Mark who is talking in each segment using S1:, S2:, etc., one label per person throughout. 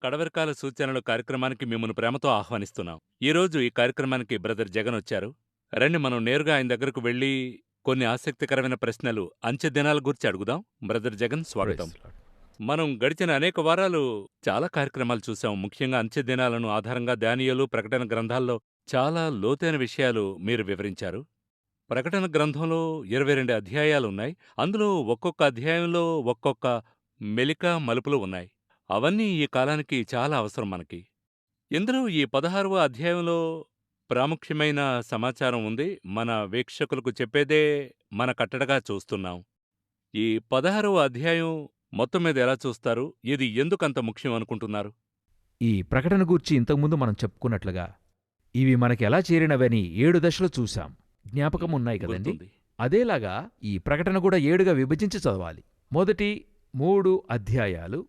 S1: కడవరకాల సూచనలు కార్యక్రమానికి మిమ్మల్ని ప్రేమతో ఆహ్వానిస్తున్నాం. ఈరోజు ఈ కార్యక్రమానికి బ్రదర్ జగన్ వచ్చారు. రండి మనం నేరుగా ఆయన దగ్గరకు వెళ్ళి కొన్ని ఆసక్తికరమైన ప్రశ్నలు అంచె దినాల గురించి అడుగుదాం. బ్రదర్ జగన్ స్వాగతం.
S2: Praise Lord.
S1: మనం గడిచిన అనేక వారాలు చాలా కార్యక్రమాలు చూసాం. ముఖ్యంగా అంచె దినాలను ఆధారంగా దానియేలు, ప్రకటన గ్రంథాల్లో చాలా లోతైన విషయాలు మీరు వివరించారు. ప్రకటన గ్రంథంలో 22 అధ్యాయాలున్నాయి. అందులో ఒక్కొక్క అధ్యాయంలో ఒక్కొక్క మెలిక, మలుపులు ఉన్నాయి. అవన్నీ ఈ కాలానికి చాలా అవసరం మనకి. ఇందులో ఈ 16వ అధ్యాయంలో ప్రాముఖ్యమైన సమాచారం ఉంది. మన వీక్షకులకు చెప్పేదే మన కట్టడగా చూస్తున్నాం. ఈ 16వ అధ్యాయం మొత్తం మీద ఎలా చూస్తారు? ఇది ఎందుకంత ముఖ్యం అనుకుంటున్నారు?
S2: ఈ ప్రకటన గూర్చి ఇంతకుముందు మనం చెప్పుకున్నట్లుగా ఇవి మనకెలా చేరినవని 7 దశలు చూశాం. జ్ఞాపకమున్నాయి కదండి?
S1: గుర్తుంది.
S2: అదేలాగా ఈ ప్రకటన కూడా 7గా విభజించి చదవాలి. మొదటి 3 అధ్యాయాలు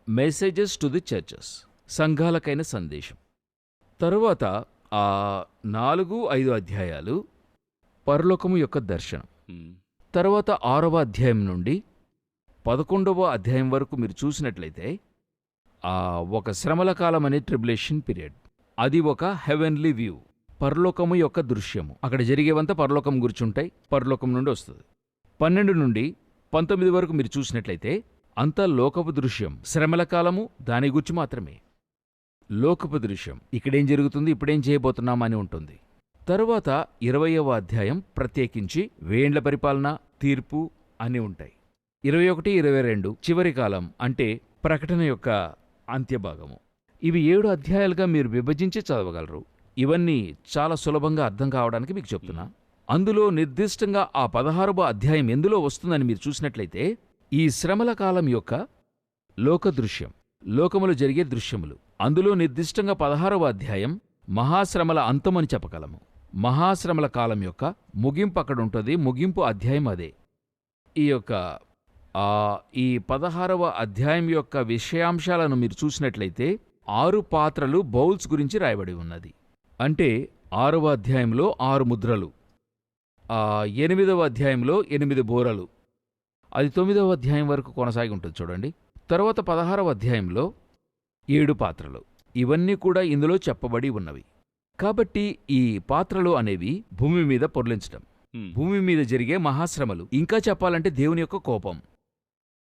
S2: మెసేజెస్ టు ది చర్చెస్, సంఘాలకైన సందేశం. తరువాత 4, 5 అధ్యాయాలు పరలోకము యొక్క దర్శనం.
S1: హ్మ్.
S2: తర్వాత 6వ అధ్యాయం నుండి 11వ అధ్యాయం వరకు మీరు చూసినట్లయితే ఒక శ్రమల కాలం అనే ట్రిబులేషన్ పీరియడ్. అది ఒక హెవెన్లీ వ్యూ, పరలోకము యొక్క దృశ్యము. అక్కడ జరిగేవంతా పరలోకం గుర్చుంటాయి, పరలోకం నుండి వస్తుంది. 12 నుండి 19 వరకు మీరు చూసినట్లయితే అంతా లోకపు దృశ్యం, శ్రమల కాలము దాని గురించి మాత్రమే. లోకపు దృశ్యం, ఇక్కడేం జరుగుతుంది, ఇప్పుడేం చేయబోతున్నాం అని ఉంటుంది. తరువాత 20వ అధ్యాయం ప్రత్యేకించి వేండ్ల పరిపాలన, తీర్పు అన్నీ ఉంటాయి. 21, 22 చివరి కాలం, అంటే ప్రకటన యొక్క అంత్యభాగము. ఇవి 7 అధ్యాయాలుగా మీరు విభజించి చదవగలరు. ఇవన్నీ చాలా సులభంగా అర్థం కావడానికి మీకు చెప్తున్నా. అందులో నిర్దిష్టంగా ఆ 16వ అధ్యాయం ఎందులో వస్తుందని మీరు చూసినట్లయితే ఈ శ్రమల కాలం యొక్క లోక దృశ్యం, లోకములు జరిగే దృశ్యములు. అందులో నిర్దిష్టంగా 16వ అధ్యాయం మహాశ్రమల అంతమని చెప్పగలము. మహాశ్రమల కాలం యొక్క ముగింపు అక్కడుంటుంది. ముగింపు అధ్యాయం అదే. ఈ 16వ అధ్యాయం యొక్క విషయాంశాలను మీరు చూసినట్లయితే 6 పాత్రలు, బౌల్స్ గురించి రాయబడి ఉన్నది. అంటే 6వ అధ్యాయంలో 6 ముద్రలు, 8వ అధ్యాయంలో 8 బోరలు, అది 9వ అధ్యాయం వరకు కొనసాగి ఉంటుంది చూడండి. తర్వాత 16వ అధ్యాయంలో 7 పాత్రలు. ఇవన్నీ కూడా ఇందులో చెప్పబడి ఉన్నవి. కాబట్టి ఈ పాత్రలు అనేవి భూమి మీద పొర్లించటం,
S1: హ్మ్.
S2: భూమి మీద జరిగే మహాశ్రమలు. ఇంకా చెప్పాలంటే దేవుని యొక్క కోపం.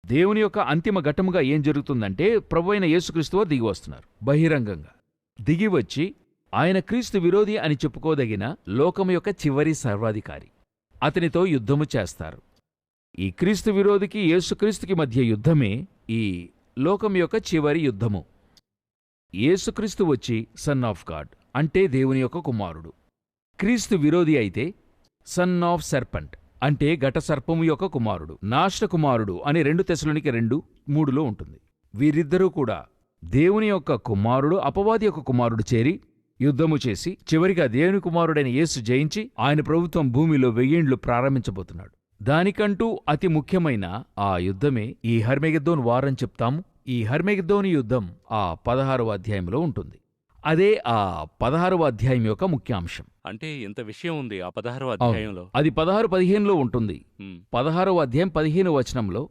S2: దేవుని యొక్క అంతిమ ఘట్టముగా ఏం జరుగుతుందంటే ప్రభువైన యేసుక్రీస్తువారు దిగి వస్తున్నారు. బహిరంగంగా దిగివచ్చి ఆయన క్రీస్తు విరోధి అని చెప్పుకోదగిన లోకము యొక్క చివరి సర్వాధికారి. అతనితో యుద్ధము చేస్తారు. ఈ క్రీస్తు విరోధికి యేసుక్రీస్తుకి మధ్య యుద్ధమే ఈ లోకం యొక్క చివరి యుద్ధము. యేసుక్రీస్తు వచ్చి సన్ ఆఫ్ గాడ్, అంటే దేవుని యొక్క కుమారుడు. క్రీస్తు విరోధి అయితే సన్ ఆఫ్ సర్పంట్, అంటే ఘటసర్పము యొక్క కుమారుడు, నాశన కుమారుడు అని 2 తెస్సలోనిక 2:3లో ఉంటుంది. వీరిద్దరూ కూడా దేవుని యొక్క కుమారుడు, అపవాది యొక్క కుమారుడు చేరి యుద్ధము చేసి చివరిగా దేవుని కుమారుడైన యేసు జయించి ఆయన ప్రభుత్వం భూమిలో 1000 ఏండ్లు ప్రారంభించబోతున్నాడు. దానికంటూ అతి ముఖ్యమైన ఆ యుద్ధమే ఈ హర్మెగెద్దోను వారని చెప్తాము. ఈ హర్మెగెద్దోను యుద్ధం 16వ అధ్యాయంలో ఉంటుంది. అదే 16వ అధ్యాయం యొక్క ముఖ్యాంశం.
S1: అంటే ఇంత విషయం ఉంది ఆ 16వ అధ్యాయంలో.
S2: అది 16-15లో ఉంటుంది.
S1: హ్మ్.
S2: 16వ అధ్యాయం 15వ వచనంలో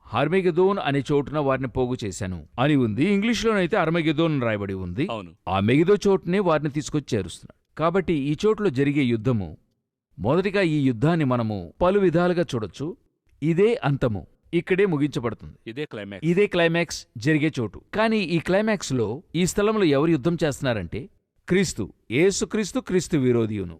S2: హర్మెగెద్దోన్ అనే చోటున వారిని పోగు చేశాను అని ఉంది. ఇంగ్లీష్లోనైతే అర్మెగెద్దోన్ రాయబడి ఉంది.
S1: అవును.
S2: ఆ మెగిదో చోటునే వారిని తీసుకొచ్చి చేరుస్తున్నాడు. కాబట్టి ఈ చోటులో జరిగే యుద్ధము, మొదటిగా ఈ యుద్ధాన్ని మనము పలు విధాలుగా చూడొచ్చు. ఇదే అంతము, ఇక్కడే ముగించబడుతుంది. ఇదే క్లైమాక్స్ జరిగే చోటు. కానీ ఈ క్లైమాక్స్లో ఈ స్థలంలో ఎవరు యుద్ధం చేస్తున్నారంటే క్రీస్తు, యేసుక్రీస్తు, క్రీస్తు విరోధియును,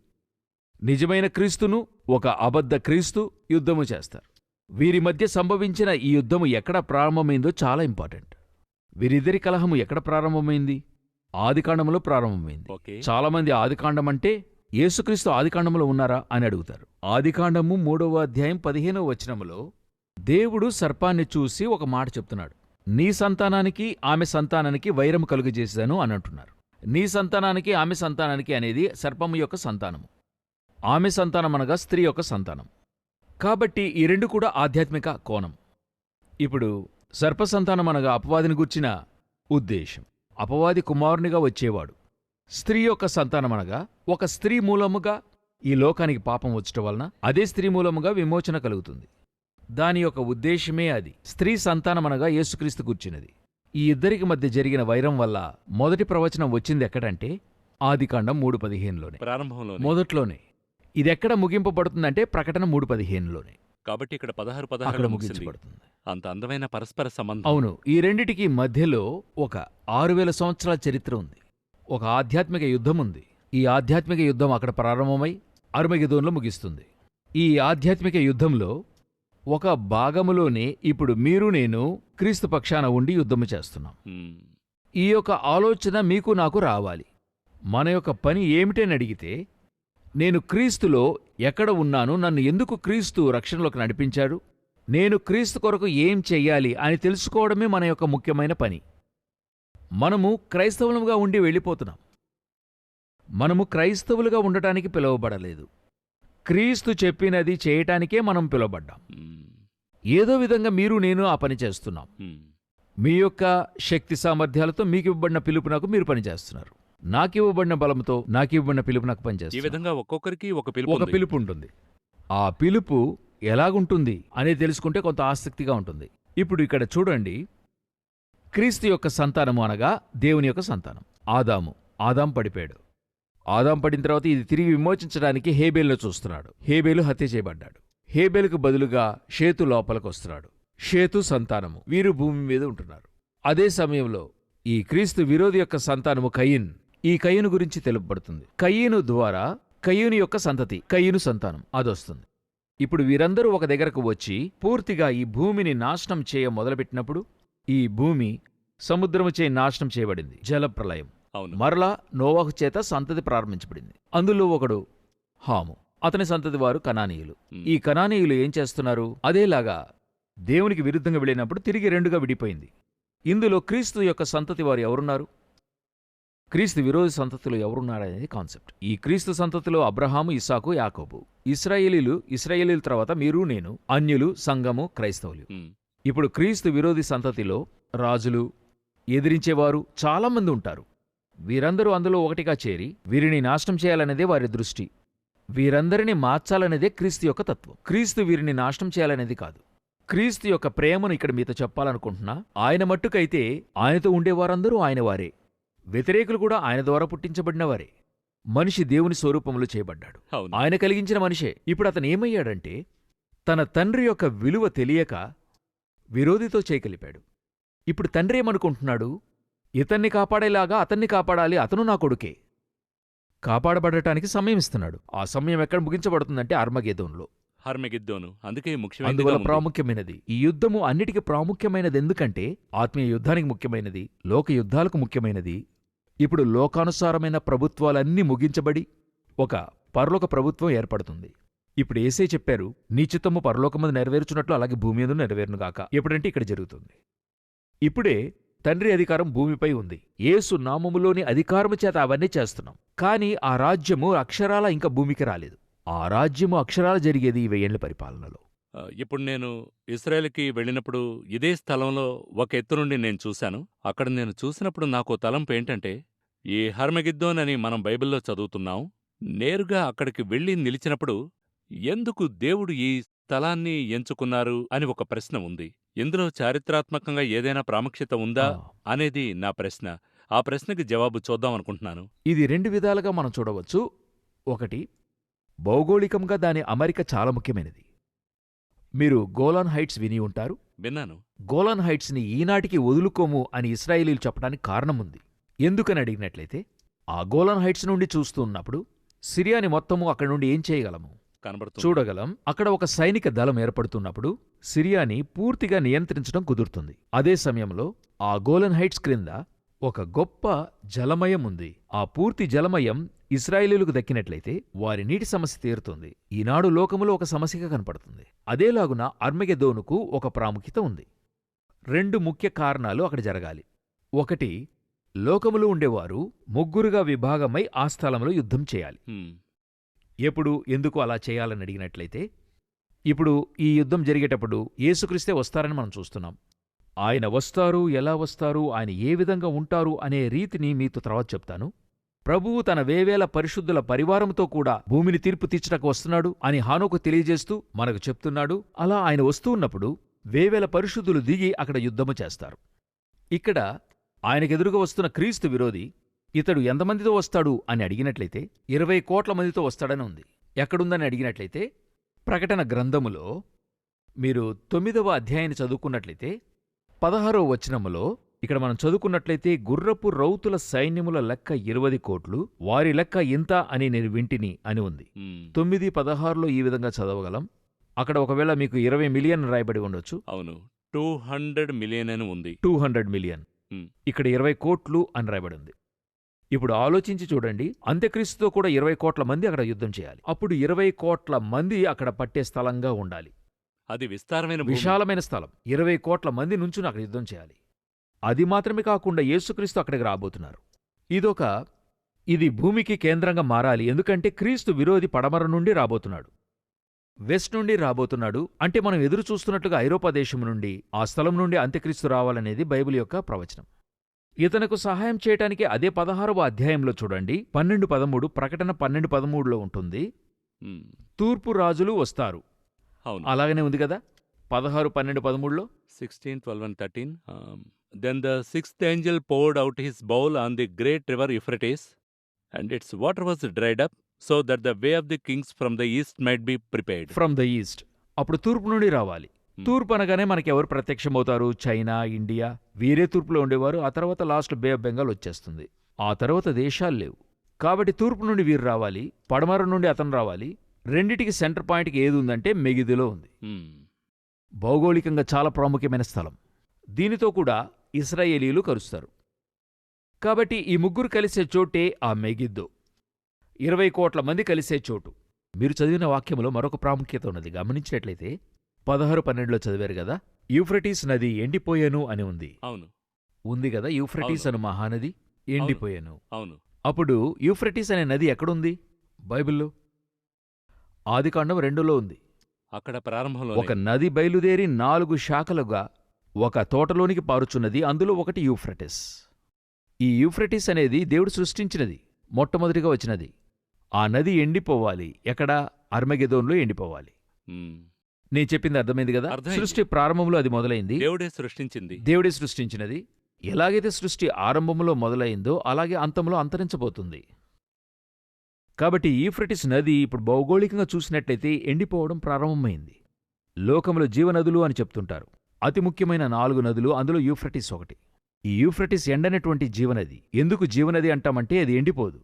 S2: నిజమైన క్రీస్తును, ఒక అబద్ధ క్రీస్తు యుద్ధము చేస్తారు. వీరి మధ్య సంభవించిన ఈ యుద్ధము ఎక్కడ ప్రారంభమైందో చాలా ఇంపార్టెంట్. వీరిద్దరి కలహము ఎక్కడ ప్రారంభమైంది? ఆదికాండములో ప్రారంభమైంది.
S1: ఓకే.
S2: చాలామంది ఆదికాండమంటే యేసుక్రీస్తు ఆదికాండములో ఉన్నారా అని అడుగుతారు. ఆదికాండము 3వ అధ్యాయం 15వ వచనములో దేవుడు సర్పాన్ని చూసి ఒక మాట చెప్తున్నాడు. నీ సంతానానికి ఆమె సంతానానికి వైరము కలుగజేశాను అని అంటున్నారు. నీ సంతానానికి ఆమె సంతానానికి అనేది సర్పము యొక్క సంతానము. ఆమె సంతానం అనగా స్త్రీ యొక్క సంతానం. కాబట్టి ఈ 2 కూడా ఆధ్యాత్మిక కోణం. ఇప్పుడు సర్పసంతానం అనగా అపవాదిని గూర్చిన ఉద్దేశం. అపవాది కుమారునిగా వచ్చేవాడు. స్త్రీ యొక్క సంతానమనగా ఒక స్త్రీ మూలముగా ఈ లోకానికి పాపం వచ్చటం వలన అదే స్త్రీ మూలముగా విమోచన కలుగుతుంది. దాని యొక్క ఉద్దేశమే అది. స్త్రీ సంతానమనగా యేసుక్రీస్తు గూర్చినది. ఈ ఇద్దరికి మధ్య జరిగిన వైరం వల్ల మొదటి ప్రవచనం వచ్చింది ఎక్కడంటే ఆదికాండం 3:15లోనే,
S1: ప్రారంభంలోనే.
S2: మొదట్లోనే. ఇదెక్కడ ముగింపబడుతుందంటే ప్రకటన 3:15లోనే.
S1: కాబట్టి ఇక్కడ 16
S2: అక్కడ
S1: 16 ముగిసింది.
S2: ముగించబడుతుంది.
S1: అంత అందమైన పరస్పర సంబంధం.
S2: అవును, ఈ రెండిటికి మధ్యలో ఒక 6000 సంవత్సరాల చరిత్ర ఉంది. ఒక ఆధ్యాత్మిక యుద్ధం ఉంది. ఈ ఆధ్యాత్మిక యుద్ధం అక్కడ ప్రారంభమై అర్మగెదోన్లో ముగిస్తుంది. ఈ ఆధ్యాత్మిక యుద్ధంలో ఒక భాగములోనే ఇప్పుడు మీరు నేను క్రీస్తు పక్షాన ఉండి యుద్ధము చేస్తున్నాం.
S1: హ్మ్.
S2: ఈ యొక్క ఆలోచన మీకు నాకు రావాలి. మన యొక్క పని ఏమిటని అడిగితే, నేను క్రీస్తులో ఎక్కడ ఉన్నాను, నన్ను ఎందుకు క్రీస్తు రక్షణలోకి నడిపించాడు, నేను క్రీస్తు కొరకు ఏం చెయ్యాలి అని తెలుసుకోవడమే మన యొక్క ముఖ్యమైన పని. మనము క్రైస్తవులుగా ఉండి వెళ్ళిపోతున్నాం. మనము క్రైస్తవులుగా ఉండటానికి పిలువబడలేదు. క్రీస్తు చెప్పినది చేయటానికే మనం పిలువబడ్డాం.
S1: హ్మ్.
S2: ఏదో విధంగా మీరు నేను ఆ పని చేస్తున్నాం.
S1: హ్మ్.
S2: మీ యొక్క శక్తి సామర్థ్యాలతో మీకు ఇవ్వబడిన పిలుపునకు మీరు పనిచేస్తున్నారు. నాకివ్వబడిన బలంతో నాకివ్వబడిన పిలుపు నాకు
S1: ఈ
S2: పనిచేస్తుంది.
S1: విధంగా ఒక్కొక్కరికి ఒక పిలుపు
S2: ఒక
S1: ఉంది.
S2: పిలుపు ఉంటుంది. ఆ పిలుపు ఎలాగుంటుంది అనేది తెలుసుకుంటే కొంత ఆసక్తిగా ఉంటుంది. ఇప్పుడు ఇక్కడ చూడండి, క్రీస్తు యొక్క సంతానము అనగా దేవుని యొక్క సంతానం ఆదాం పడిపోయాడు. ఆదాం పడిన తర్వాత ఇది తిరిగి విమోచించడానికి హేబేలును చూస్తున్నాడు. హేబేలు హత్య చేయబడ్డాడు. హేబేలుకు బదులుగా షేతు లోపలికి వస్తున్నాడు. షేతు సంతానము వీరు భూమి మీద ఉంటున్నారు. అదే సమయంలో ఈ క్రీస్తు విరోధి యొక్క సంతానము కయీన్. ఈ కయీను గురించి తెలుపబడుతుంది. కయీను ద్వారా కయీను యొక్క సంతతి, కయీను సంతానం అదొస్తుంది. ఇప్పుడు వీరందరూ ఒక దగ్గరకు వచ్చి పూర్తిగా ఈ భూమిని నాశనం చేయ మొదలుపెట్టినప్పుడు ఈ భూమి సముద్రముచే నాశనం చేయబడింది. జలప్రలయం.
S1: అవును.
S2: మరలా నోవాహు చేత సంతతి ప్రారంభించబడింది. అందులో ఒకడు హాము, అతని సంతతి వారు కనానీయులు.
S1: హ్మ్.
S2: ఈ కనానీయులు ఏం చేస్తున్నారు? అదేలాగా దేవునికి విరుద్ధంగా వెళ్ళినప్పుడు తిరిగి రెండుగా విడిపోయింది. ఇందులో క్రీస్తు యొక్క సంతతి వారు ఎవరున్నారు? క్రీస్తు విరోధి సంతతిలో ఎవరున్నారనేది కాన్సెప్ట్. ఈ క్రీస్తు సంతతిలో అబ్రహాము, ఇస్సాకు, యాకోబు. ఇశ్రాయేలీల తర్వాత మీరు నేను, అన్యులు, సంఘము, క్రైస్తవులు.
S1: హ్మ్.
S2: ఇప్పుడు క్రీస్తు విరోధి సంతతిలో రాజులు, ఎదిరించేవారు చాలామంది ఉంటారు. వీరందరూ అందులో ఒకటిగా చేరి వీరిని నాశనం చేయాలనేదే వారి దృష్టి. వీరందరినీ మార్చాలనేదే క్రీస్తు యొక్క తత్వం. క్రీస్తు వీరిని నాశనం చేయాలనేది కాదు. క్రీస్తు యొక్క ప్రేమను ఇక్కడ మీతో చెప్పాలనుకుంటున్నా. ఆయన మట్టుకైతే ఆయనతో ఉండేవారందరూ ఆయన వారే. వ్యతిరేకులు కూడా ఆయన ద్వారా పుట్టించబడినవారే. మనిషి దేవుని స్వరూపంలో చేయబడ్డాడు.
S1: అవును.
S2: ఆయన కలిగించిన మనిషే. ఇప్పుడు అతను ఏమయ్యాడంటే, తన తండ్రి యొక్క విలువ తెలియక విరోధితో చేయగలిపాడు. ఇప్పుడు తండ్రి ఏమనుకుంటున్నాడు? ఇతన్ని కాపాడేలాగా అతన్ని కాపాడాలి, అతను నా కొడుకే. కాపాడబడటానికి సమయం ఇస్తున్నాడు. ఆ సమయం ఎక్కడ ముగించబడుతుందంటే అర్మగెదోన్లో.
S1: హర్మెగిద్దోను. అందుకే
S2: అందువల్ల
S1: ముఖ్యమైనది.
S2: ప్రాముఖ్యమైనది ఈ యుద్ధము. అన్నిటికీ ప్రాముఖ్యమైనది ఎందుకంటే ఆత్మీయ యుద్ధానికి ముఖ్యమైనది, లోక యుద్ధాలకు ముఖ్యమైనది. ఇప్పుడు లోకానుసారమైన ప్రభుత్వాలన్నీ ముగించబడి ఒక పరలోక ప్రభుత్వం ఏర్పడుతుంది. ఇప్పుడు యేసే చెప్పారు, నీ చిత్తము పరలోకమందు నెరవేర్చున్నట్లు అలాగే భూమి యందు నెరవేరునుగాక. ఎప్పుడంటే ఇక్కడ జరుగుతుంది. ఇప్పుడే తండ్రి అధికారం భూమిపై ఉంది. యేసు నామములోని అధికారము చేత అవన్నీ చేస్తున్నాం. కాని ఆ రాజ్యము అక్షరాల ఇంకా భూమికి రాలేదు. ఆ రాజ్యము అక్షరాల జరిగేది ఈ 1000 ఏళ్ల పరిపాలనలో.
S1: ఇప్పుడు నేను ఇశ్రాయేలుకి వెళ్ళినప్పుడు ఇదే స్థలంలో ఒక ఎత్తు నుండి నేను చూశాను. అక్కడ నేను చూసినప్పుడు నాకో తలంపు ఏంటంటే, ఈ హర్మెగిద్దోన్ అని మనం బైబిల్లో చదువుతున్నాం. నేరుగా అక్కడికి వెళ్ళి నిలిచినప్పుడు ఎందుకు దేవుడు ఈ స్థలాన్ని ఎంచుకున్నారు అని ఒక ప్రశ్న ఉంది. ఇందులో చారిత్రాత్మకంగా ఏదైనా ప్రాముఖ్యత ఉందా అనేది నా ప్రశ్న. ఆ ప్రశ్నకి జవాబు చూద్దామనుకుంటున్నాను.
S2: ఇది 2 విధాలుగా మనం చూడవచ్చు. ఒకటి, భౌగోళికంగా దాని అమరిక చాలా ముఖ్యమైనది. మీరు గోలాన్ హైట్స్ విని ఉంటారు.
S1: విన్నాను.
S2: గోలాన్ హైట్స్ని ఈనాటికి వదులుకోము అని ఇశ్రాయేలీలు చెప్పడానికి కారణముంది. ఎందుకని అడిగినట్లయితే, ఆ గోలాన్ హైట్స్ నుండి చూస్తూ ఉన్నప్పుడు సిరియాని మొత్తము అక్కడి నుండి ఏం చేయగలము?
S1: కనబడుతుంది.
S2: చూడగలం. అక్కడ ఒక సైనిక దళం ఏర్పడుతున్నప్పుడు సిరియాని పూర్తిగా నియంత్రించడం కుదురుతుంది. అదే సమయంలో ఆ గోలన్ హైట్స్ క్రింద ఒక గొప్ప జలమయం ఉంది. ఆ పూర్తి జలమయం ఇశ్రాయేలీయులకు దక్కినట్లయితే వారి నీటి సమస్య తీరుతుంది. ఈనాడు లోకములో ఒక సమస్యగా కనపడుతుంది. అదేలాగున అర్మగెదోనుకు ఒక ప్రాముఖ్యత ఉంది. 2 ముఖ్య కారణాలు అక్కడ జరగాలి. ఒకటి, లోకములో ఉండేవారు 3గా విభాగమై ఆ స్థలంలో యుద్ధం చేయాలి.
S1: హ్మ్.
S2: ఎప్పుడు, ఎందుకు అలా చేయాలని అడిగినట్లయితే, ఇప్పుడు ఈ యుద్ధం జరిగేటప్పుడు యేసుక్రీస్తే వస్తారని మనం చూస్తున్నాం. ఆయన వస్తారు, ఎలా వస్తారు, ఆయన ఏ విధంగా ఉంటారు అనే రీతిని మీతో తర్వాత చెప్తాను. ప్రభువు తన 1000 పరిశుద్ధుల పరివారంతో కూడా భూమిని తీర్పు తీర్చడానికి వస్తున్నాడు అని హానోకు తెలియజేస్తూ మనకు చెప్తున్నాడు. అలా ఆయన వస్తూ ఉన్నప్పుడు 1000 పరిశుద్ధులు దిగి అక్కడ యుద్ధము చేస్తారు. ఇక్కడ ఆయనకెదురుగా వస్తున్న క్రీస్తు విరోధి ఇతడు ఎంతమందితో వస్తాడు అని అడిగినట్లయితే 20 కోట్ల మందితో వస్తాడని ఉంది. ఎక్కడుందని అడిగినట్లయితే ప్రకటన గ్రంథములో మీరు 9వ అధ్యాయాన్ని చదువుకున్నట్లయితే 16వ వచనములో ఇక్కడ మనం చదువుకున్నట్లయితే గుర్రపు రౌతుల సైన్యముల లెక్క 20 కోట్లు, వారి లెక్క ఇంత అని నేను వింటిని అని ఉంది. 9, 16లో ఈ విధంగా చదవగలం. అక్కడ ఒకవేళ మీకు 20 మిలియన్ రాయబడి ఉండొచ్చు.
S1: అవును, 200 మిలియన్ అని ఉంది.
S2: 200 మిలియన్. ఇక్కడ 20 కోట్లు అని రాయబడి ఉంది. ఇప్పుడు ఆలోచించి చూడండి, అంత్యక్రీస్తుతో కూడా 20 కోట్ల మంది అక్కడ యుద్ధం చేయాలి. అప్పుడు 20 కోట్ల మంది అక్కడ పట్టే స్థలంగా ఉండాలి.
S1: అది విస్తారమైన భూమి.
S2: విశాలమైన స్థలం. 20 కోట్ల మంది నుంచుని అక్కడ యుద్ధం చేయాలి. అది మాత్రమే కాకుండా యేసుక్రీస్తు అక్కడికి రాబోతున్నారు. ఇది భూమికి కేంద్రంగా మారాలి. ఎందుకంటే క్రీస్తు విరోధి పడమర నుండి రాబోతున్నాడు, వెస్ట్ నుండి రాబోతున్నాడు. అంటే మనం ఎదురు చూస్తున్నట్లుగా ఐరోపా దేశం నుండి, ఆ స్థలం నుండి అంత్యక్రీస్తు రావాలనేది బైబిల్ యొక్క ప్రవచనం. ఇతనుకు సహాయం చేయటానికి అదే 16వ అధ్యాయంలో చూడండి, 12:13, ప్రకటన 12:13లో ఉంటుంది, తూర్పు రాజులు వస్తారు. అలాగనే ఉంది కదా 16, 12, 13లో.
S1: 16, 12 and 13. Then the sixth angel poured out his bowl on the great river Euphrates, and its water was dried up, so that the way of the kings from the east might be prepared.
S2: From the east. అప్పుడు తూర్పు నుండి రావాలి. తూర్పు అనగానే మనకెవరు ప్రత్యక్షమవుతారు? China, India, వీరే తూర్పులో ఉండేవారు. ఆ తర్వాత లాస్ట్ బే ఆఫ్ బెంగాల్ వచ్చేస్తుంది. ఆ తర్వాత దేశాలు లేవు. కాబట్టి తూర్పు నుండి వీరు రావాలి, పడమర నుండి అతను రావాలి. రెండిటికి సెంటర్ పాయింట్కి ఏది ఉందంటే మెగిదిలో ఉంది. భౌగోళికంగా చాలా ప్రాముఖ్యమైన స్థలం. దీనితో కూడా ఇశ్రాయేలీలు కలుస్తారు. కాబట్టి ఈ ముగ్గురు కలిసే చోటే ఆ మెగిద్దో, 20 కోట్ల మంది కలిసే చోటు. మీరు చదివిన వాక్యంలో మరొక ప్రాముఖ్యత ఉన్నది. గమనించినట్లయితే 16, 12లో చదివారు కదా, యూఫ్రటీస్ నది ఎండిపోయాను అని ఉంది.
S1: అవును,
S2: ఉంది కదా, యూఫ్రటీస్ అను మహానది ఎండిపోయాను.
S1: అవును.
S2: అప్పుడు యూఫ్రటీస్ అనే నది ఎక్కడుంది బైబిల్లో? ఆదికాండం 2లో ఉంది.
S1: అక్కడ ప్రారంభంలో
S2: ఒక నది బయలుదేరి 4 శాఖలుగా ఒక తోటలోనికి పారుచున్నది. అందులో ఒకటి యూఫ్రటిస్. ఈ యూఫ్రటిస్ అనేది దేవుడు సృష్టించినది, మొట్టమొదటిగా వచ్చినది. ఆ నది ఎండిపోవాలి. ఎక్కడ? అర్మగెదోన్లో ఎండిపోవాలి. నేను చెప్పింది అర్థమైంది కదా. సృష్టి ప్రారంభంలో అది మొదలైంది, దేవుడే సృష్టించినది. ఎలాగైతే సృష్టి ఆరంభంలో మొదలైందో అలాగే అంతంలో అంతరించబోతుంది. కాబట్టి యూఫ్రటిస్ నది ఇప్పుడు భౌగోళికంగా చూసినట్లయితే ఎండిపోవడం ప్రారంభమైంది. లోకంలో జీవనదులు అని చెప్తుంటారు. అతి ముఖ్యమైన 4 నదులు, అందులో యూఫ్రటిస్ ఒకటి. ఈ యూఫ్రటిస్ ఎండనటువంటి జీవనది. ఎందుకు జీవనది అంటామంటే అది ఎండిపోదు.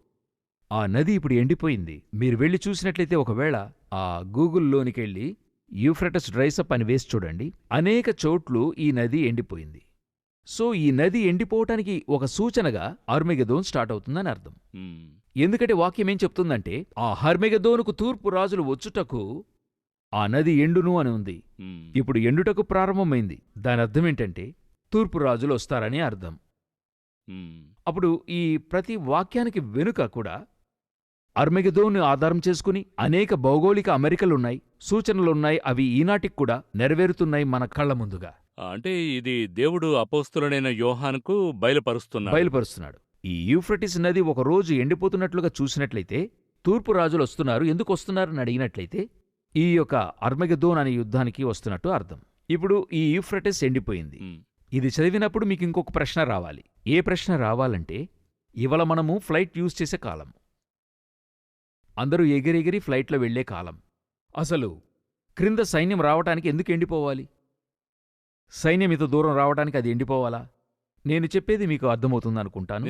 S2: ఆ నది ఇప్పుడు ఎండిపోయింది. మీరు వెళ్ళి చూసినట్లయితే ఒకవేళ ఆ గూగుల్లోనికెళ్ళి యూఫ్రటిస్ డ్రైసప్ అని వేసి చూడండి, అనేక చోట్లు ఈ నది ఎండిపోయింది. సో ఈ నది ఎండిపోవటానికి ఒక సూచనగా అర్మగెదోన్ స్టార్ట్ అవుతుందని అర్థం. ఎందుకంటే వాక్యం ఏం చెప్తుందంటే, ఆ హర్మెగెదోనుకు తూర్పు రాజులు వచ్చుటకు ఆ నది ఎండును అని ఉంది. ఇప్పుడు ఎండుటకు ప్రారంభమైంది. దాని అర్థమేంటంటే తూర్పు రాజులు వస్తారని అర్థం. అప్పుడు ఈ ప్రతి వాక్యానికి వెనుక కూడా అర్మగెదోను ఆధారం చేసుకుని అనేక భౌగోళిక అమెరికలున్నాయి, సూచనలున్నాయి. అవి ఈనాటికి కూడా నెరవేరుతున్నాయి మన కళ్ల ముందుగా.
S1: అంటే ఇది దేవుడు అపోస్తులుడైన యోహానుకు బయలుపరుస్తున్నాడు.
S2: ఈ యూఫ్రటిస్ నది ఒక రోజు ఎండిపోతున్నట్లుగా చూసినట్లయితే తూర్పు రాజులు వస్తున్నారు. ఎందుకు వస్తున్నారని అడిగినట్లయితే ఈ యొక్క అర్మగెదోన్ అనే యుద్ధానికి వస్తున్నట్టు అర్థం. ఇప్పుడు ఈ యూఫ్రటిస్ ఎండిపోయింది. ఇది చదివినప్పుడు మీకు ఇంకొక ప్రశ్న రావాలి. ఏ ప్రశ్న రావాలంటే, ఇవాళ మనము ఫ్లైట్ యూజ్ చేసే కాలం, అందరూ ఎగిరెగిరి ఫ్లైట్లో వెళ్లే కాలం. అసలు క్రింద సైన్యం రావటానికి ఎందుకు ఎండిపోవాలి? సైన్యం ఇంత దూరం రావటానికి అది ఎండిపోవాలా? నేను చెప్పేది మీకు అర్థమవుతుందనుకుంటాను.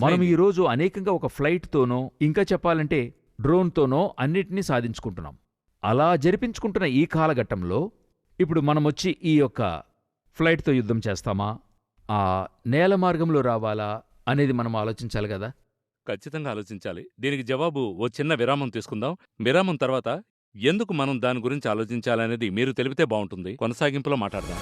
S2: మనం ఈరోజు అనేకంగా ఒక ఫ్లైట్తోనో, ఇంకా చెప్పాలంటే డ్రోన్తోనో అన్నిటినీ సాధించుకుంటున్నాం. అలా జరిపించుకుంటున్న ఈ కాలఘట్టంలో ఇప్పుడు మనమొచ్చి ఈ యొక్క ఫ్లైట్తో యుద్ధం చేస్తామా, ఆ నేల మార్గంలో రావాలా అనేది మనం ఆలోచించాలి కదా.
S1: ఖచ్చితంగా ఆలోచించాలి. దీనికి జవాబు ఓ చిన్న విరామం తీసుకుందాం. విరామం తర్వాత ఎందుకు మనం దాని గురించి ఆలోచించాలనేది మీరు తెలిపితే బాగుంటుంది. కొనసాగింపులో మాట్లాడదాం.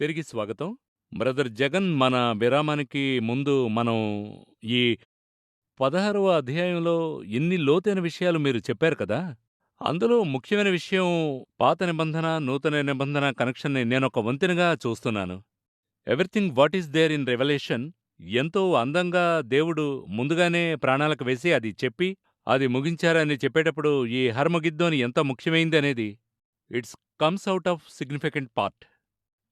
S1: తిరిగి స్వాగతం. బ్రదర్ జగన్, మన విరామానికి ముందు మనం ఈ 16వ అధ్యాయంలో ఇన్ని లోతైన విషయాలు మీరు చెప్పారు కదా! అందులో ముఖ్యమైన విషయం పాత నిబంధన, నూతన నిబంధన కనెక్షన్‌ని నేనొక వంతెనగా చూస్తున్నాను. Everything what is there in revolution ఎంతో అందంగా దేవుడు ముందుగానే ప్రణాళిక వేసి అది చెప్పి, అది ముగించారని చెప్పేటప్పుడు ఈ హర్మగిద్దోని ఎంత ముఖ్యమైందనేది it's comes out of significant part.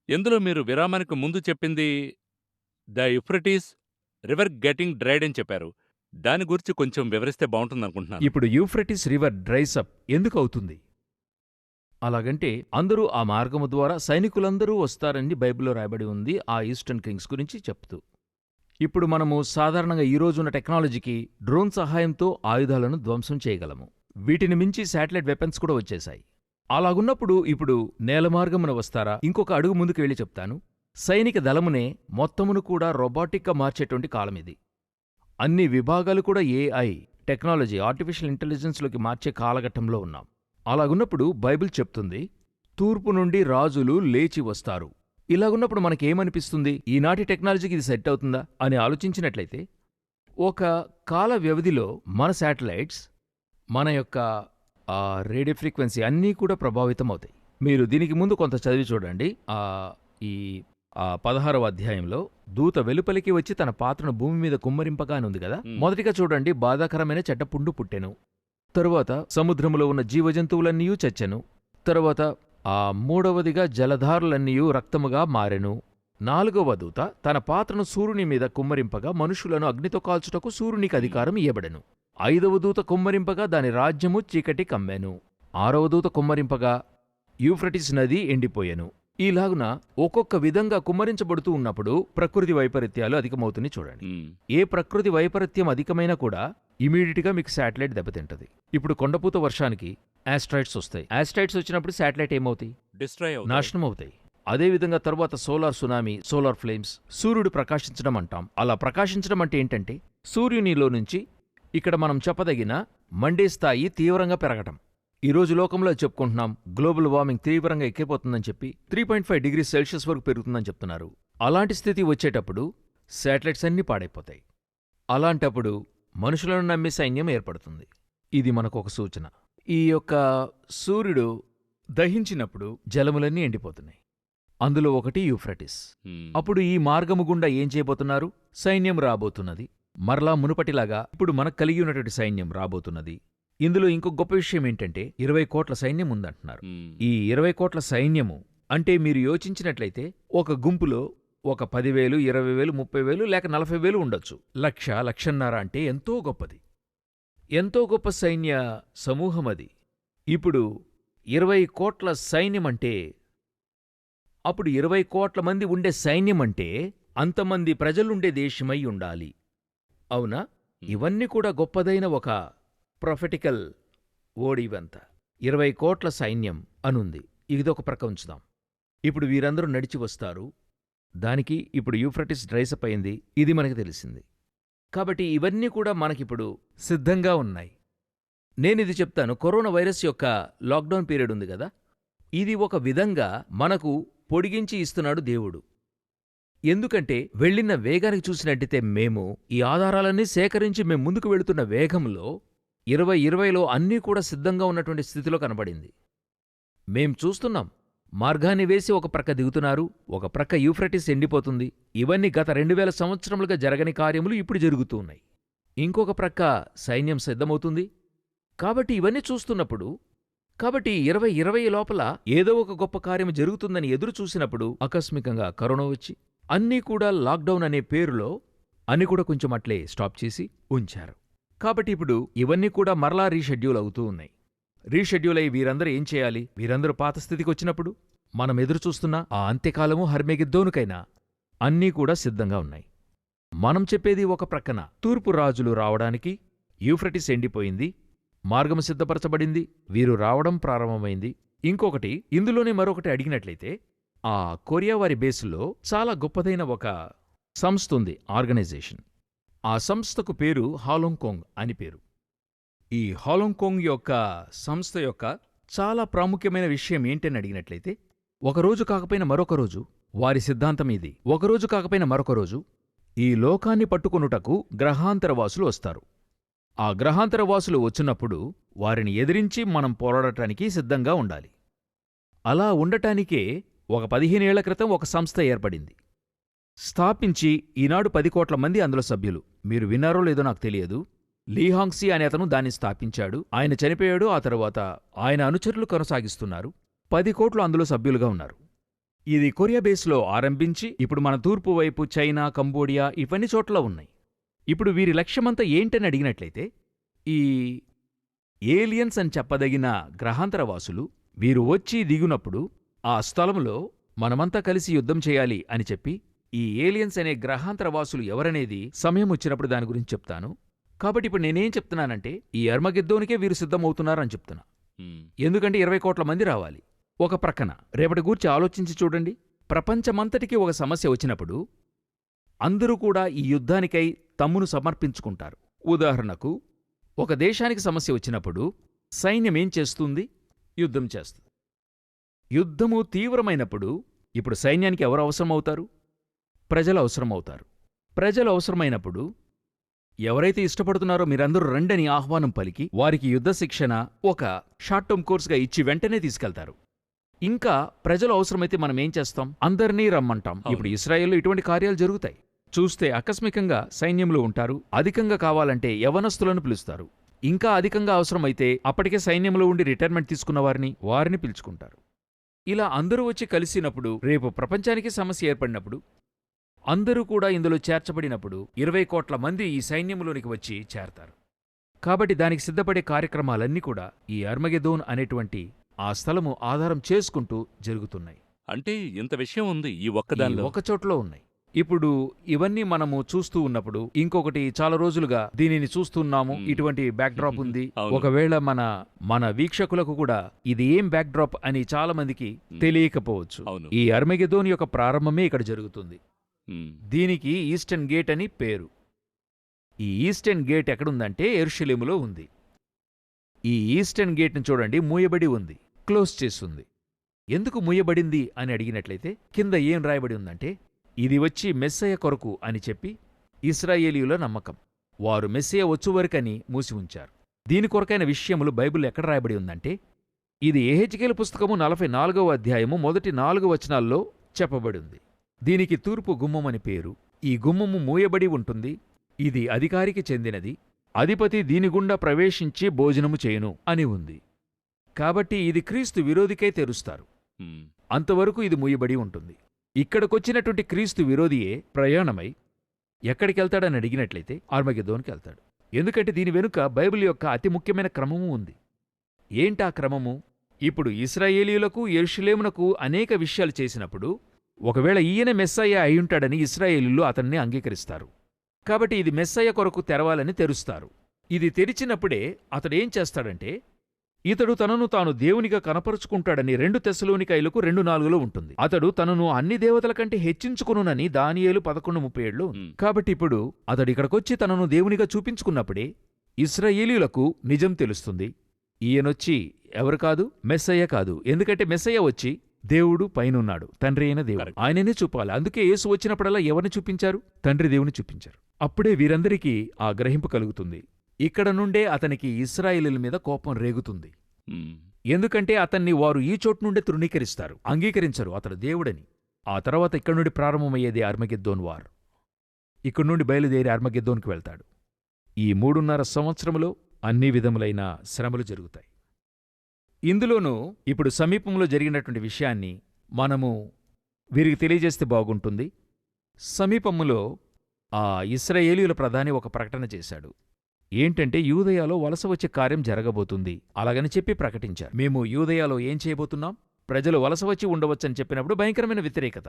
S1: ఎందులో మీరు విరామానికి ముందు చెప్పింది the Euphrates river getting dried అని చెప్పారు. దాని గురించి కొంచెం వివరిస్తే బావుంటుందనుకుంటున్నాను.
S2: ఇప్పుడు యూఫ్రటిస్ రివర్ డ్రైస్ అప్ ఎందుకు అవుతుంది? అలాగంటే అందరూ ఆ మార్గము ద్వారా సైనికులందరూ వస్తారని బైబిల్లో రాయబడి ఉంది ఆ ఈస్టర్న్ కింగ్స్ గురించి చెప్తూ. ఇప్పుడు మనము సాధారణంగా ఈ రోజున్న టెక్నాలజీకి డ్రోన్ సహాయంతో ఆయుధాలను ధ్వంసం చేయగలము. వీటిని మించి శాటిలైట్ వెపన్స్ కూడా వచ్చేశాయి. అలాగున్నప్పుడు ఇప్పుడు నేల మార్గమున వస్తారా? ఇంకొక అడుగు ముందుకు వెళ్ళి చెప్తాను. సైనిక దళమునే మొత్తమును కూడా రోబాటిక్గా మార్చేటువంటి కాలమిది. అన్ని విభాగాలు కూడా ఏఐ టెక్నాలజీ, ఆర్టిఫిషియల్ ఇంటెలిజెన్స్లోకి మార్చే కాలఘట్టంలో ఉన్నాం. అలాగున్నప్పుడు బైబిల్ చెప్తుంది, తూర్పు నుండి రాజులు లేచి వస్తారు. ఇలాగున్నప్పుడు మనకేమనిపిస్తుంది? ఈనాటి టెక్నాలజీకి ఇది సెట్ అవుతుందా అని ఆలోచించినట్లయితే, ఒక కాల వ్యవధిలో మన శాటిలైట్స్, మన యొక్క రేడియో ఫ్రీక్వెన్సీ అన్నీ కూడా ప్రభావితమవుతాయి. మీరు దీనికి ముందు కొంత చదివి చూడండి. ఈ 16వ అధ్యాయంలో దూత వెలుపలికి వచ్చి తన పాత్రను భూమి మీద కుమ్మరింపగా అని ఉంది కదా. మొదటిగా చూడండి, బాధాకరమైన చెడ్డపుండు పుట్టెను. తరువాత సముద్రములో ఉన్న జీవజంతువులన్నీయూ చచ్చెను. తరువాత మూడవదిగా జలధారులన్నీయూ రక్తముగా మారెను. 4వ దూత తన పాత్రను సూర్యుని మీద కుమ్మరింపగా మనుషులను అగ్నితో కాల్చుటకు సూర్యునికి అధికారం ఇయ్యబడెను. 5వ దూత కుమ్మరింపగా దాని రాజ్యము చీకటి కమ్మెను. 6వ దూత కుమ్మరింపగా యూఫ్రటిస్ నది ఎండిపోయెను. ఈలాగున ఒక్కొక్క విధంగా కుమ్మరించబడుతూ ఉన్నప్పుడు ప్రకృతి వైపరీత్యాలు అధికమవుతున్నాయి. చూడండి, ఏ ప్రకృతి వైపరీత్యం అధికమైనా కూడా ఇమీడియట్గా మీకు శాటిలైట్ దెబ్బతింటది. ఇప్పుడు కొండపూత వర్షానికి యాస్ట్రాయిడ్స్ వస్తాయి. యాస్ట్రాయిడ్స్ వచ్చినప్పుడు శాటిలైట్ ఏమవుతాయి?
S1: డిస్ట్రాయ్ అవుతాయి,
S2: నాశనం అవుతాయి. అదేవిధంగా తర్వాత సోలార్ సునామీ, సోలార్ ఫ్లేమ్స్, సూర్యుడు ప్రకాశించడం అంటాం. అలా ప్రకాశించడం అంటే ఏంటంటే సూర్యునిలో నుంచి ఇక్కడ మనం చెప్పదగిన మండే స్థాయి తీవ్రంగా పెరగటం. ఈరోజు లోకంలో చెప్పుకుంటున్నాం, గ్లోబల్ వార్మింగ్ తీవ్రంగా ఎక్కిపోతుందని చెప్పి 3.5 డిగ్రీ సెల్సియస్ వరకు పెరుగుతుందని చెప్తున్నారు. అలాంటి స్థితి వచ్చేటప్పుడు శాటిలైట్స్ అన్నీ పాడైపోతాయి. అలాంటప్పుడు మనుషులను నమ్మే సైన్యం ఏర్పడుతుంది. ఇది మనకు ఒక సూచన. ఈ యొక్క సూర్యుడు దహించినప్పుడు జలములన్నీ ఎండిపోతున్నాయి. అందులో ఒకటి యూఫ్రటిస్. అప్పుడు ఈ మార్గము గుండా ఏం చేయబోతున్నారు? సైన్యం రాబోతున్నది. మరలా మునుపటిలాగా ఇప్పుడు మనకు కలిగి ఉన్నటువంటి సైన్యం రాబోతున్నది. ఇందులో ఇంకొక గొప్ప విషయం ఏంటంటే 20 కోట్ల సైన్యం ఉందంటున్నారు. ఈ 20 కోట్ల సైన్యము అంటే మీరు యోచించినట్లయితే ఒక గుంపులో ఒక 10,000, 20,000, 30,000 లేక 40,000 ఉండొచ్చు. 1,00,000, 1,50,000 అంటే ఎంతో గొప్పది. ఎంతో గొప్ప సైన్య సమూహం అది. ఇప్పుడు 20 కోట్ల సైన్యమంటే, అప్పుడు 20 కోట్ల మంది ఉండే సైన్యమంటే అంతమంది ప్రజలుండే దేశమై ఉండాలి. అవునా? ఇవన్నీ కూడా గొప్పదైన ఒక ప్రొఫెటికల్ ఓడివంత 20 కోట్ల సైన్యం అనుంది. ఇదొక ప్రక్క ఉంచుదాం. ఇప్పుడు వీరందరూ నడిచి వస్తారు. దానికి ఇప్పుడు యూఫ్రటిస్ డ్రైసప్ అయింది. ఇది మనకి తెలిసింది. కాబట్టి ఇవన్నీ కూడా మనకిప్పుడు సిద్ధంగా ఉన్నాయి. నేనిది చెప్తాను, కరోనా వైరస్ యొక్క లాక్డౌన్ పీరియడ్ ఉంది కదా, ఇది ఒక విధంగా మనకు పొడిగించి ఇస్తున్నాడు దేవుడు. ఎందుకంటే వెళ్ళిన వేగానికి చూసినట్టయితే మేము ఈ ఆధారాలన్నీ సేకరించి మేము ముందుకు వెళుతున్న వేగంలో 2020లో అన్నీ కూడా సిద్ధంగా ఉన్నటువంటి స్థితిలో కనబడింది. మేం చూస్తున్నాం, మార్గాన్ని వేసి ఒక ప్రక్క దిగుతున్నారు, ఒక ప్రక్క యూఫ్రటిస్ ఎండిపోతుంది. ఇవన్నీ గత 2000 సంవత్సరములుగా జరగని కార్యములు ఇప్పుడు జరుగుతూ ఉన్నాయి. ఇంకొక ప్రక్క సైన్యం సిద్ధమవుతుంది. కాబట్టి ఇవన్నీ చూస్తున్నప్పుడు, కాబట్టి 2020 లోపల ఏదో ఒక గొప్ప కార్యము జరుగుతుందని ఎదురు చూసినప్పుడు ఆకస్మికంగా కరోనా వచ్చి అన్నీ కూడా లాక్డౌన్ అనే పేరులో అన్నీ కూడా కొంచెం అట్లే స్టాప్ చేసి ఉంచారు. కాబట్టి ఇప్పుడు ఇవన్నీ కూడా మరలా రీషెడ్యూల్ అవుతూ ఉన్నాయి. రీషెడ్యూల్ అయి వీరందరూ ఏం చేయాలి? వీరందరూ పాత స్థితికి వచ్చినప్పుడు మనం ఎదురుచూస్తున్న ఆ అంత్యకాలము హర్మెగిద్దోనుకైనా అన్నీ కూడా సిద్ధంగా ఉన్నాయి. మనం చెప్పేది ఒక ప్రక్కన తూర్పు రాజులు రావడానికి యూఫ్రటిస్ ఎండిపోయింది, మార్గము సిద్ధపరచబడింది, వీరు రావడం ప్రారంభమైంది. ఇంకొకటి ఇందులోనే మరొకటి అడిగినట్లయితే, ఆ కొరియా వారి బేసులో చాలా గొప్పదైన ఒక సంస్థ ఉంది, ఆర్గనైజేషన్. ఆ సంస్థకు పేరు హాలోంగ్ అని పేరు. ఈ హాలోంగ్ యొక్క సంస్థ యొక్క చాలా ప్రాముఖ్యమైన విషయం ఏంటని అడిగినట్లయితే, ఒకరోజు కాకపోయినా మరొక రోజు వారి సిద్ధాంతం ఇది. ఒకరోజు కాకపోయినా మరొక రోజు ఈ లోకాన్ని పట్టుకొనుటకు గ్రహాంతరవాసులు వస్తారు. ఆ గ్రహాంతరవాసులు వచ్చినప్పుడు వారిని ఎదిరించి మనం పోరాడటానికి సిద్ధంగా ఉండాలి. అలా ఉండటానికే ఒక 15 ఏళ్ల క్రితం ఒక సంస్థ ఏర్పడింది. స్థాపించి ఈనాడు 10 కోట్ల మంది అందులో సభ్యులు. మీరు విన్నారో లేదో నాకు తెలియదు. లీహాంగ్సీ అనే అతను దాన్ని స్థాపించాడు. ఆయన చనిపోయాడు. ఆ తరువాత ఆయన అనుచరులు కొనసాగిస్తున్నారు. 10 కోట్లు అందులో సభ్యులుగా ఉన్నారు. ఇది కొరియా బేస్లో ఆరంభించి ఇప్పుడు మన తూర్పు వైపు చైనా, కంబోడియా ఇవన్నీ చోట్ల ఉన్నాయి. ఇప్పుడు వీరి లక్ష్యమంతా ఏంటని అడిగినట్లయితే, ఈ ఏలియన్స్ అని చెప్పదగిన గ్రహాంతరవాసులు వీరు వచ్చి దిగునప్పుడు ఆ స్థలంలో మనమంతా కలిసి యుద్ధం చేయాలి అని చెప్పి, ఈ ఏలియన్స్ అనే గ్రహాంతరవాసులు ఎవరనేది సమయం వచ్చినప్పుడు దాని గురించి చెప్తాను. కాబట్టి ఇప్పుడు నేనేం చెప్తున్నానంటే, ఈ అర్మగెద్దోనికే వీరు సిద్ధమవుతున్నారని చెప్తున్నా. ఎందుకంటే 20 కోట్ల మంది రావాలి. ఒక ప్రక్కన రేపటి గూర్చి ఆలోచించి చూడండి. ప్రపంచమంతటికీ ఒక సమస్య వచ్చినప్పుడు అందరూ కూడా ఈ యుద్ధానికై తమ్మును సమర్పించుకుంటారు. ఉదాహరణకు, ఒక దేశానికి సమస్య వచ్చినప్పుడు సైన్యమేం చేస్తుంది? యుద్ధం చేస్తుంది. యుద్ధము తీవ్రమైనప్పుడు ఇప్పుడు సైన్యానికి ఎవరు అవసరమవుతారు? ప్రజలు అవసరమవుతారు. ప్రజలు అవసరమైనప్పుడు ఎవరైతే ఇష్టపడుతున్నారో మీరందరూ రండని ఆహ్వానం పలికి వారికి యుద్ధ శిక్షణ ఒక షార్ట్ టర్మ్ కోర్సుగా ఇచ్చి వెంటనే తీసుకెళ్తారు. ఇంకా ప్రజలు అవసరమైతే మనం ఏం చేస్తాం? అందరినీ రమ్మంటాం. ఇప్పుడు ఇశ్రాయేల్లో ఇటువంటి కార్యాలు జరుగుతాయి. చూస్తే ఆకస్మికంగా సైన్యంలో ఉంటారు. అధికంగా కావాలంటే యవనస్తులను పిలుస్తారు. ఇంకా అధికంగా అవసరమైతే అప్పటికే సైన్యంలో ఉండి రిటైర్మెంట్ తీసుకున్న వారిని పిలుచుకుంటారు. ఇలా అందరూ వచ్చి కలిసినప్పుడు, రేపు ప్రపంచానికి సమస్య ఏర్పడినప్పుడు, అందరూ కూడా ఇందులో చేర్చబడినప్పుడు 20 కోట్ల మంది ఈ సైన్యంలోనికి వచ్చి చేరతారు. కాబట్టి దానికి సిద్ధపడే కార్యక్రమాలన్నీ కూడా ఈ అర్మగెదోన్ అనేటువంటి ఆ స్థలము ఆధారం చేసుకుంటూ జరుగుతున్నాయి.
S1: అంటే ఇంత విషయం ఉంది ఈ ఒక్కదానిలో.
S2: ఒకచోట్లో ఉన్నాయి. ఇప్పుడు ఇవన్నీ మనము చూస్తూ ఉన్నప్పుడు ఇంకొకటి చాలా రోజులుగా దీనిని చూస్తున్నాము. ఇటువంటి బ్యాక్డ్రాప్ ఉంది. ఒకవేళ మన వీక్షకులకు కూడా ఇది ఏం బ్యాక్డ్రాప్ అని చాలా మందికి తెలియకపోవచ్చు. ఈ అర్మగెదోన్ యొక్క ప్రారంభమే ఇక్కడ జరుగుతుంది. దీనికి ఈస్టర్న్ గేట్ అని పేరు. ఈ ఈస్టర్న్ గేట్ ఎక్కడుందంటే యెరూషలేములో ఉంది. ఈ ఈస్టర్న్ గేట్ని చూడండి, మూయబడి ఉంది, క్లోజ్ చేస్తుంది. ఎందుకు మూయబడింది అని అడిగినట్లయితే కింద ఏం రాయబడి ఉందంటే, ఇది వచ్చి మెస్సయ కొరకు అని చెప్పి ఇశ్రాయేలీయుల నమ్మకం. వారు మెస్సయ వచ్చువరకని మూసి ఉంచారు. దీని కొరకైన విషయములు బైబిల్ ఎక్కడ రాయబడి ఉందంటే, ఇది యెహెజ్కేలు పుస్తకము 44వ అధ్యాయము మొదటి 4 వచనాల్లో చెప్పబడి ఉంది. దీనికి తూర్పు గుమ్మమని పేరు. ఈ గుమ్మము మూయబడి ఉంటుంది. ఇది అధికారికి చెందినది. అధిపతి దీనిగుండా ప్రవేశించి భోజనము చేయును అని ఉంది. కాబట్టి ఇది క్రీస్తు విరోధికై తెరుస్తారు. అంతవరకు ఇది మూయబడి ఉంటుంది. ఇక్కడికొచ్చినటువంటి క్రీస్తు విరోధియే ప్రయాణమై ఎక్కడికెళ్తాడని అడిగినట్లయితే అర్మగెదోన్కెళ్తాడు. ఎందుకంటే దీని వెనుక బైబిల్ యొక్క అతి ముఖ్యమైన క్రమము ఉంది. ఏంటా క్రమము? ఇప్పుడు ఇశ్రాయేలీయులకు యెరూషలేమునకు అనేక విషయాలు చేసినప్పుడు ఒకవేళ ఈయన మెస్సయ్య అయ్యుంటాడని ఇశ్రాయేలీయులు అతన్ని అంగీకరిస్తారు. కాబట్టి ఇది మెస్సయ్య కొరకు తెరవాలని తెరుస్తారు. ఇది తెరిచినప్పుడే అతడేం చేస్తాడంటే, ఇతడు తనను తాను దేవునిగా కనపరుచుకుంటాడని 2 తెస్సలోనికైలకు 2:4లో ఉంటుంది. అతడు తనను అన్ని దేవతల కంటే హెచ్చించుకునునని దానియేలు 11:37లో ఉంది. కాబట్టి ఇప్పుడు అతడిక్కడికొచ్చి తనను దేవునిగా చూపించుకున్నప్పుడే ఇశ్రాయేలీయులకు నిజం తెలుస్తుంది. ఈయనొచ్చి ఎవరు కాదు? మెస్సయ్య కాదు. ఎందుకంటే మెస్సయ్య వచ్చి దేవుడు పైనున్నాడు, తండ్రి అయిన దేవుడు, ఆయననే చూపాలి. అందుకే యేసు వచ్చినప్పుడల్లా ఎవరిని చూపించారు? తండ్రి దేవుని చూపించారు. అప్పుడే వీరందరికీ ఆ గ్రహింపు కలుగుతుంది. ఇక్కడ నుండే అతనికి ఇశ్రాయేలీయుల మీద కోపం రేగుతుంది. ఎందుకంటే అతన్ని వారు ఈ చోటు నుండే తృణీకరిస్తారు, అంగీకరించరు అతడు దేవుడని. ఆ తర్వాత ఇక్కడి నుండి ప్రారంభమయ్యేది అర్మగెద్దోన్ వార్. ఇక్కడి నుండి బయలుదేరి అర్మగెద్దోన్కి వెళ్తాడు. ఈ 3.5 సంవత్సరములో అన్ని విధములైన శ్రమలు జరుగుతాయి. ఇందులోనూ ఇప్పుడు సమీపంలో జరిగినటువంటి విషయాన్ని మనము వీరికి తెలియజేస్తే బాగుంటుంది. సమీపములో ఆ ఇశ్రాయేలీయుల ప్రధాని ఒక ప్రకటన చేశాడు. ఏంటంటే యూదయాలో వలస వచ్చే కార్యం జరగబోతుంది అలాగని చెప్పి ప్రకటించారు. మేము యూదయాలో ఏం చేయబోతున్నాం? ప్రజలు వలస వచ్చి ఉండవచ్చని చెప్పినప్పుడు భయంకరమైన వ్యతిరేకత,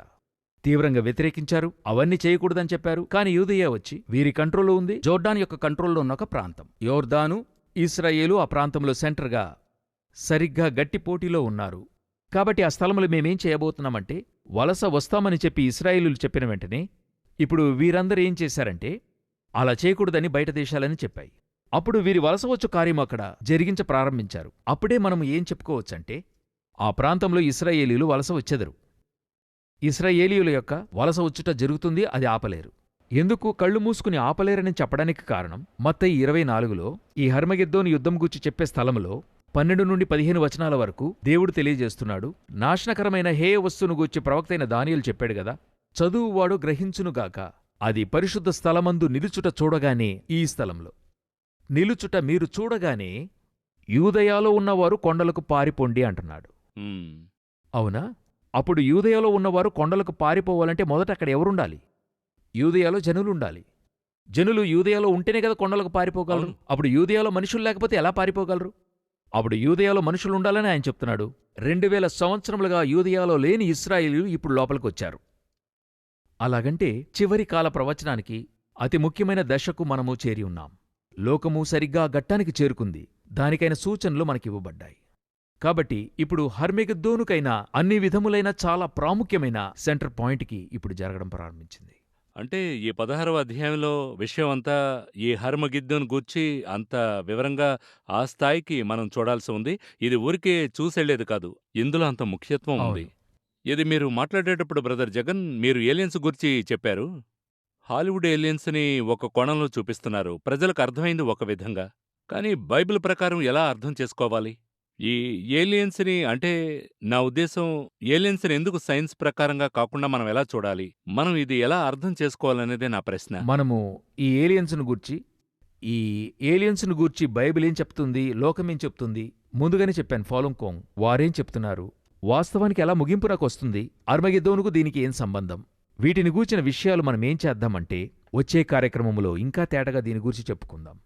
S2: తీవ్రంగా వ్యతిరేకించారు. అవన్నీ చేయకూడదని చెప్పారు. కాని యూదయ వచ్చి వీరి కంట్రోల్లో ఉంది. జోర్డాన్ యొక్క కంట్రోల్లో ఉన్న ఒక ప్రాంతం. యోర్దాను, ఇశ్రాయేలు ఆ ప్రాంతంలో సెంటర్గా సరిగ్గా గట్టి పోటీలో ఉన్నారు. కాబట్టి ఆ స్థలంలో మేమేం చేయబోతున్నామంటే వలస వస్తామని చెప్పి ఇశ్రాయేలీయులు చెప్పిన వెంటనే ఇప్పుడు వీరందరూ ఏం చేశారంటే అలా చేయకూడదని బయట దేశాలని చెప్పాయి. అప్పుడు వీరి వలసవచ్చు కార్యం అక్కడ జరిగించ ప్రారంభించారు. అప్పుడే మనం ఏం చెప్పుకోవచ్చంటే ఆ ప్రాంతంలో ఇశ్రాయేలీయులు వలస వచ్చెదరు. ఇశ్రాయేలీయుల యొక్క వలస వచ్చుట జరుగుతుంది, అది ఆపలేరు. ఎందుకు కళ్ళు మూసుకుని ఆపలేరని చెప్పడానికి కారణం మత్తయి 24లో ఈ హర్మగెద్దోను యుద్ధం గూర్చి చెప్పే స్థలంలో 12 నుండి 15 వచనాల వరకు దేవుడు తెలియజేస్తున్నాడు. నాశనకరమైన హేయ వస్తువును గూర్చి ప్రవక్తైన దానియేలు చెప్పాడు గదా, చదువువాడు గ్రహించునుగాక. అది పరిశుద్ధ స్థలమందు నిలుచుట చూడగానే, ఈ స్థలంలో నిలుచుట మీరు చూడగానే యూదయాలో ఉన్నవారు కొండలకు పారిపోండి అంటున్నాడు.
S1: హ్మ్.
S2: అవునా? అప్పుడు యూదయాలో ఉన్నవారు కొండలకు పారిపోవాలంటే మొదట అక్కడ ఎవరుండాలి? యూదయాలో జనులుండాలి. జనులు యూదయాలో ఉంటేనే కదా కొండలకు పారిపోగలరు.
S1: అవును.
S2: అప్పుడు యూదయాలో మనుషులు లేకపోతే ఎలా పారిపోగలరు? అప్పుడు యూదయాలో మనుషులుండాలని ఆయన చెప్తున్నాడు. 2000 సంవత్సరములుగా యూదయాలో లేని ఇశ్రాయేలీయులు ఇప్పుడు లోపలికొచ్చారు. అలాగంటే చివరి కాల ప్రవచనానికి అతి ముఖ్యమైన దశకు మనము చేరి ఉన్నాం. లోకము సరిగ్గా గట్టానికి చేరుకుంది. దానికైన సూచనలు మనకివ్వబడ్డాయి. కాబట్టి ఇప్పుడు హర్మెగెద్దోనుకైనా అన్ని విధములైన చాలా ప్రాముఖ్యమైన సెంటర్ పాయింట్కి ఇప్పుడు జరగడం ప్రారంభించింది.
S1: అంటే ఈ 16వ అధ్యాయంలో విషయం అంతా ఈ హర్మగిద్దోను గూర్చి అంత వివరంగా ఆ స్థాయికి మనం చూడాల్సి ఉంది. ఇది ఊరికే చూసెళ్ళేది కాదు. ఇందులో అంత ముఖ్యత్వం ఉంది.
S2: అవును.
S1: ఇది మీరు మాట్లాడేటప్పుడు బ్రదర్ జగన్ మీరు ఏలియన్స్ గురించి చెప్పారు. హాలీవుడ్ ఏలియన్స్‌ని ఒక కోణంలో చూపిస్తున్నారు. ప్రజలకు అర్థమైంది ఒక విధంగా. కానీ బైబిల్ ప్రకారం ఎలా అర్థం చేసుకోవాలి? ఈ ఏలియన్స్‌ని అంటే నా ఉద్దేశం ఏలియన్స్‌ని ఎందుకు సైన్స్ ప్రకారంగా కాకుండా మనం ఎలా చూడాలి? మనం ఇది ఎలా అర్థం చేసుకోవాలనేదే నా ప్రశ్న.
S2: మనము ఈ ఏలియన్స్ను గూర్చి బైబిల్ ఏం చెప్తుంది, లోకమేం చెప్తుంది, ముందుగానే చెప్పాను ఫాలుంకోంగ్ వారేం చెప్తున్నారు, వాస్తవానికి ఎలా ముగింపునకొస్తుంది, అర్మగెద్దోనుకు దీనికి ఏం సంబంధం, వీటిని గూర్చిన విషయాలు మనమేం చేద్దామంటే వచ్చే కార్యక్రమంలో ఇంకా తేటగా దీని గూర్చి చెప్పుకుందాం.